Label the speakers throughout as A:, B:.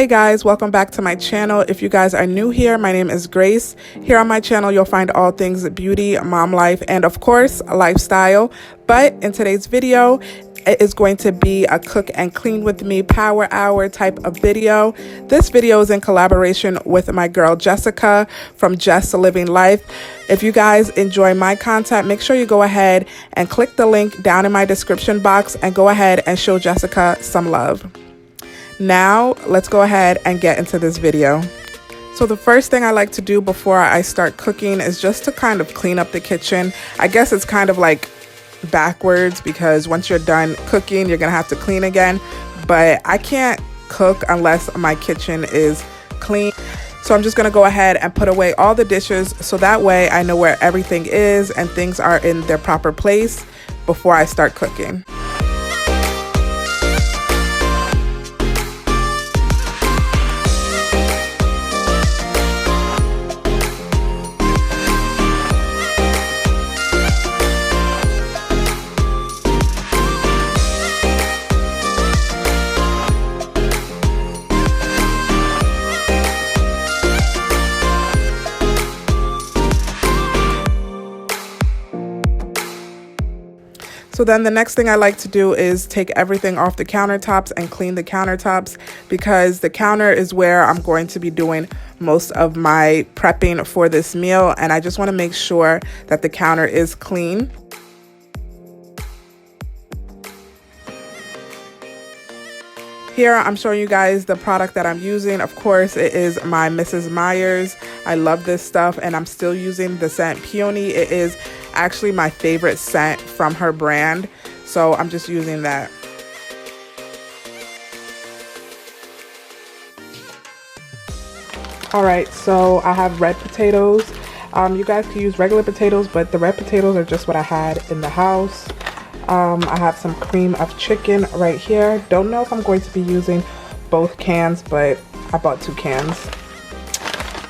A: Hey guys, welcome back to my channel. If you guys are new here, my name is Grace. Here on my channel, you'll find all things beauty, mom life, and of course, lifestyle. But in today's video, it is going to be a cook and clean with me power hour type of video. This video is in collaboration with my girl Jessica from Just Living Life. If you guys enjoy my content, make sure you go ahead and click the link down in my description box and go ahead and show Jessica some love. Now, let's go ahead and get into this video. So the first thing I like to do before I start cooking is just to kind of clean up the kitchen. I guess it's kind of like backwards because once you're done cooking, you're gonna have to clean again. But I can't cook unless my kitchen is clean. So I'm just gonna go ahead and put away all the dishes so that way I know where everything is and things are in their proper place before I start cooking. So then the next thing I like to do is take everything off the countertops and clean the countertops because the counter is where I'm going to be doing most of my prepping for this meal, and I just want to make sure that the counter is clean. Here I'm showing you guys the product that I'm using. Of course, it is my Mrs. Meyer's. I love this stuff and I'm still using the scent Peony. It is actually my favorite scent from her brand, so I'm just using that. Alright, so I have red potatoes. You guys can use regular potatoes, but the red potatoes are just what I had in the house. I have some cream of chicken right here. Don't know if I'm going to be using both cans, but I bought 2 cans.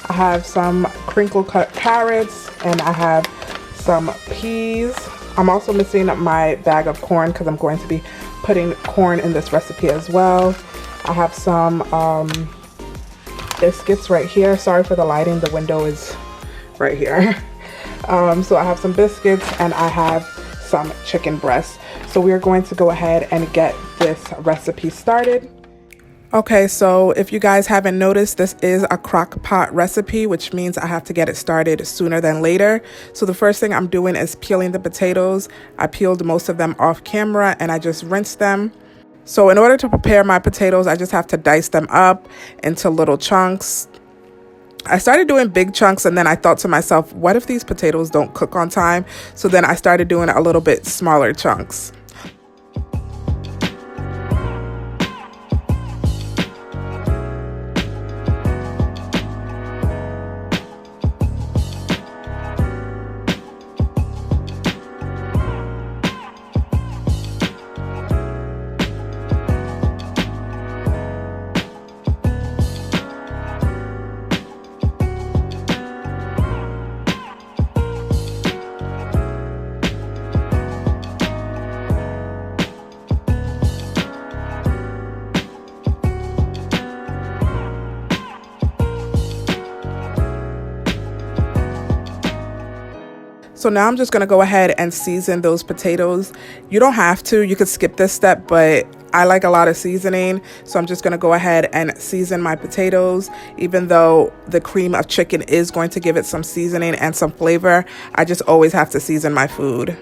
A: I have some crinkle cut carrots and I have some peas. I'm also missing my bag of corn because I'm going to be putting corn in this recipe as well. I have some biscuits right here. Sorry for the lighting, the window is right here. So I have some biscuits and I have some chicken breasts. So we are going to go ahead and get this recipe started. Okay, so if you guys haven't noticed, this is a crock pot recipe, which means I have to get it started sooner than later. So the first thing I'm doing is peeling the potatoes. I peeled most of them off camera and I just rinsed them. So in order to prepare my potatoes, I just have to dice them up into little chunks. I started doing big chunks and then I thought to myself, what if these potatoes don't cook on time? So then I started doing a little bit smaller chunks. So now I'm just going to go ahead and season those potatoes. You don't have to, you could skip this step, but I like a lot of seasoning. So I'm just going to go ahead and season my potatoes. Even though the cream of chicken is going to give it some seasoning and some flavor, I just always have to season my food.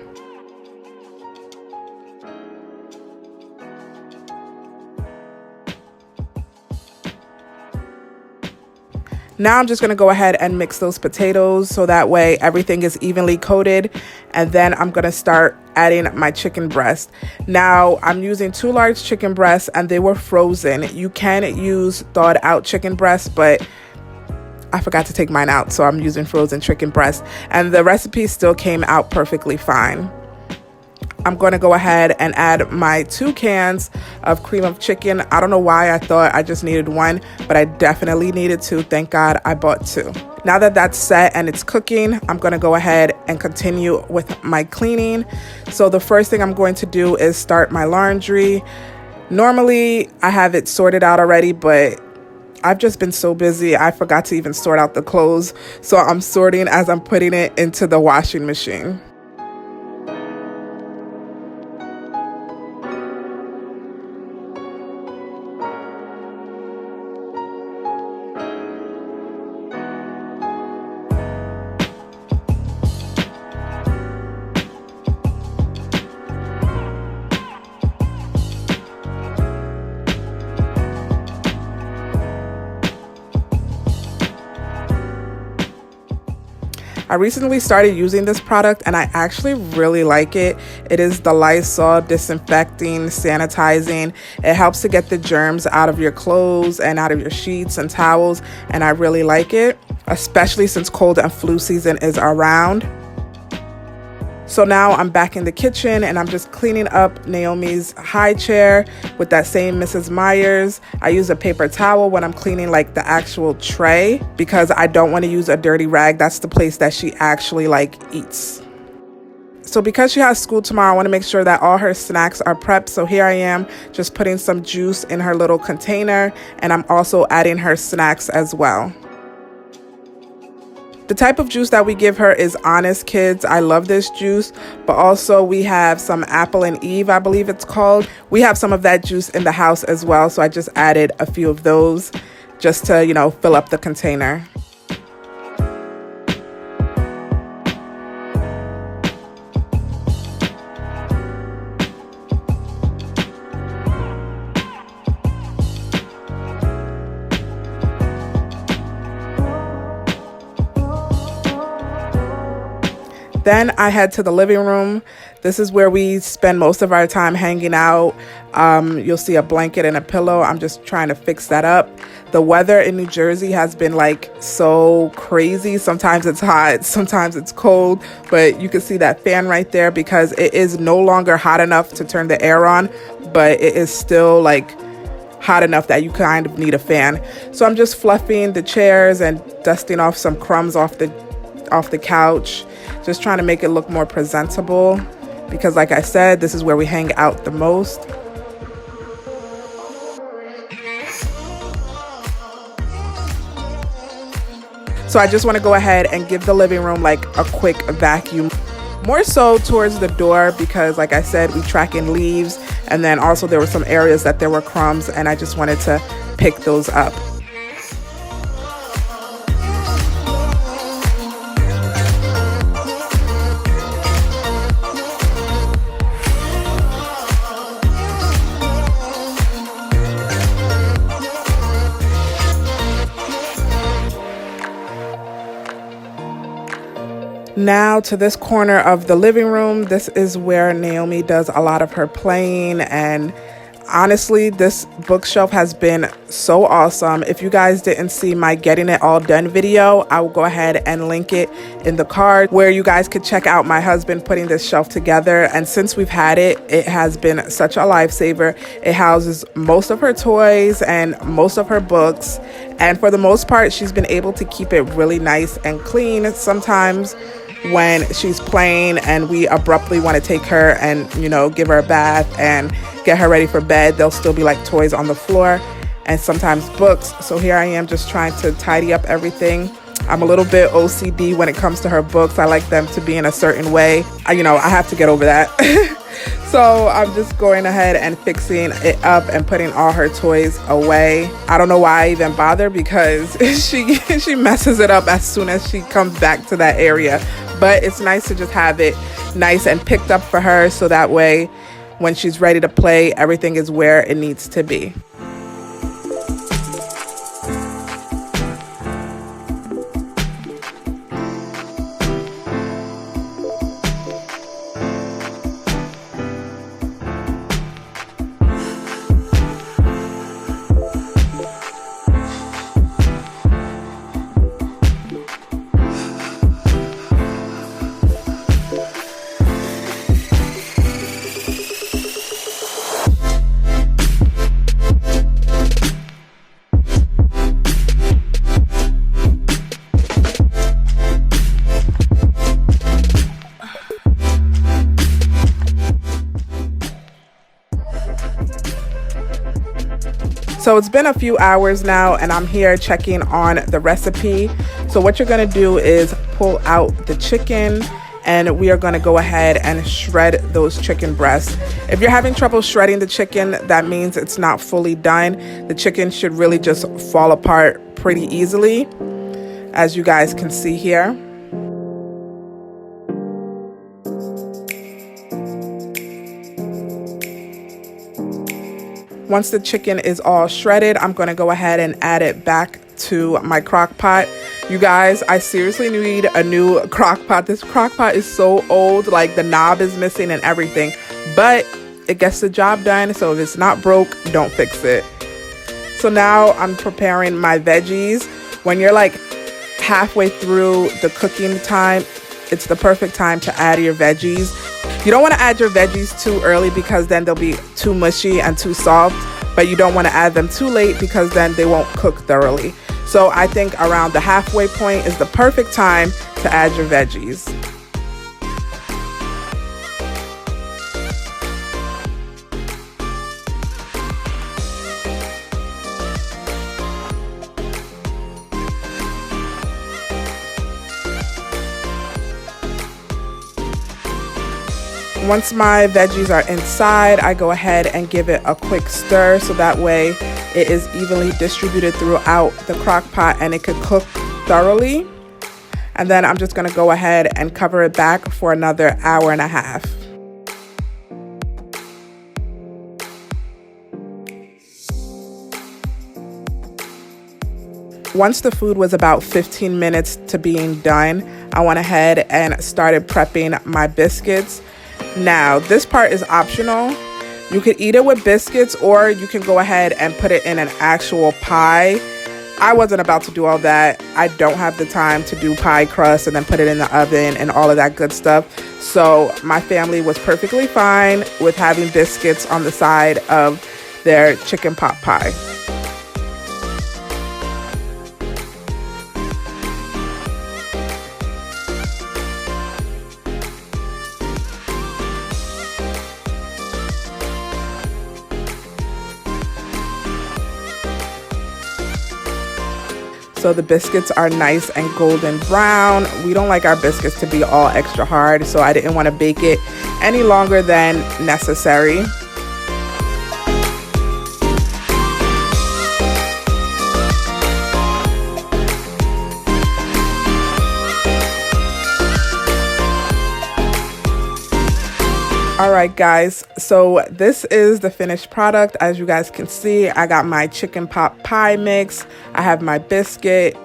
A: Now I'm just going to go ahead and mix those potatoes so that way everything is evenly coated, and then I'm going to start adding my chicken breast. Now I'm using 2 large chicken breasts and they were frozen. You can use thawed out chicken breasts, but I forgot to take mine out, so I'm using frozen chicken breast and the recipe still came out perfectly fine. I'm going to go ahead and add my 2 cans of cream of chicken. I don't know why I thought I just needed 1, but I definitely needed 2. Thank God I bought 2. Now that that's set and it's cooking, I'm going to go ahead and continue with my cleaning. So the first thing I'm going to do is start my laundry. Normally I have it sorted out already, but I've just been so busy. I forgot to even sort out the clothes. So I'm sorting as I'm putting it into the washing machine. I recently started using this product and I actually really like it. It is the Lysol disinfecting, sanitizing. It helps to get the germs out of your clothes and out of your sheets and towels, and I really like it, especially since cold and flu season is around. So now I'm back in the kitchen and I'm just cleaning up Naomi's high chair with that same Mrs. Meyer's. I use a paper towel when I'm cleaning like the actual tray because I don't want to use a dirty rag. That's the place that she actually like eats. So because she has school tomorrow, I want to make sure that all her snacks are prepped. So here I am just putting some juice in her little container, and I'm also adding her snacks as well. The type of juice that we give her is Honest Kids. I love this juice, but also we have some Apple and Eve, I believe it's called. We have some of that juice in the house as well, so I just added a few of those just to, you know, fill up the container. Then I head to the living room. This is where we spend most of our time hanging out. You'll see a blanket and a pillow. I'm just trying to fix that up. The weather in New Jersey has been like so crazy. Sometimes it's hot, sometimes it's cold, but you can see that fan right there because it is no longer hot enough to turn the air on, but it is still like hot enough that you kind of need a fan. So I'm just fluffing the chairs and dusting off some crumbs off the couch. Just trying to make it look more presentable because, like I said, this is where we hang out the most. So I just want to go ahead and give the living room like a quick vacuum. More so towards the door because, like I said, we track in leaves, and then also there were some areas that there were crumbs, and I just wanted to pick those up. Now to this corner of the living room. This is where Naomi does a lot of her playing, and honestly, this bookshelf has been so awesome. If you guys didn't see my getting it all done video, I will go ahead and link it in the card where you guys could check out my husband putting this shelf together. And since we've had it, it has been such a lifesaver. It houses most of her toys and most of her books, and for the most part, she's been able to keep it really nice and clean. Sometimes when she's playing and we abruptly want to take her and, you know, give her a bath and get her ready for bed, there'll still be like toys on the floor and sometimes books. So here I am just trying to tidy up everything. I'm a little bit OCD when it comes to her books. I like them to be in a certain way. I have to get over that. So I'm just going ahead and fixing it up and putting all her toys away. I don't know why I even bother because she messes it up as soon as she comes back to that area. But it's nice to just have it nice and picked up for her so that way when she's ready to play, everything is where it needs to be. So it's been a few hours now and I'm here checking on the recipe. So what you're gonna do is pull out the chicken and we are gonna go ahead and shred those chicken breasts. If you're having trouble shredding the chicken, that means it's not fully done. The chicken should really just fall apart pretty easily, as you guys can see here. Once the chicken is all shredded, I'm gonna go ahead and add it back to my crock pot. You guys, I seriously need a new crock pot. This crock pot is so old, like the knob is missing and everything, but it gets the job done. So if it's not broke, don't fix it. So now I'm preparing my veggies. When you're like halfway through the cooking time, it's the perfect time to add your veggies. You don't want to add your veggies too early because then they'll be too mushy and too soft, but you don't want to add them too late because then they won't cook thoroughly. So I think around the halfway point is the perfect time to add your veggies. Once my veggies are inside, I go ahead and give it a quick stir so that way it is evenly distributed throughout the crock pot and it could cook thoroughly. And then I'm just gonna go ahead and cover it back for another hour and a half. Once the food was about 15 minutes to being done, I went ahead and started prepping my biscuits. Now, this part is optional. You could eat it with biscuits or you can go ahead and put it in an actual pie. I wasn't about to do all that. I don't have the time to do pie crust and then put it in the oven and all of that good stuff. So my family was perfectly fine with having biscuits on the side of their chicken pot pie. So the biscuits are nice and golden brown. We don't like our biscuits to be all extra hard, so I didn't want to bake it any longer than necessary. Alright guys, so this is the finished product. As you guys can see, I got my chicken pot pie mix. I have my biscuit.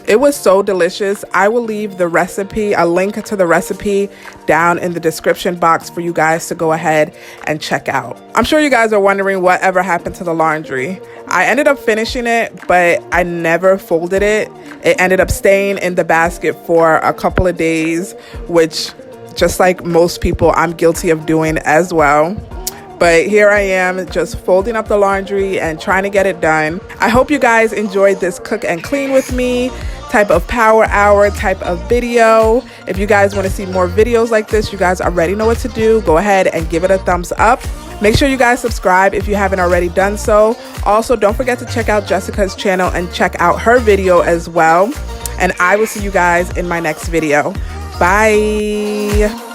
A: It was so delicious. I will leave the recipe, a link to the recipe down in the description box for you guys to go ahead and check out. I'm sure you guys are wondering whatever happened to the laundry. I ended up finishing it, but I never folded it. It ended up staying in the basket for a couple of days, which, just like most people, I'm guilty of doing as well. But here I am just folding up the laundry and trying to get it done. I hope you guys enjoyed this cook and clean with me type of power hour type of video. If you guys want to see more videos like this, you guys already know what to do. Go ahead and give it a thumbs up. Make sure you guys subscribe if you haven't already done so. Also, don't forget to check out Jessica's channel and check out her video as well. And I will see you guys in my next video. Bye.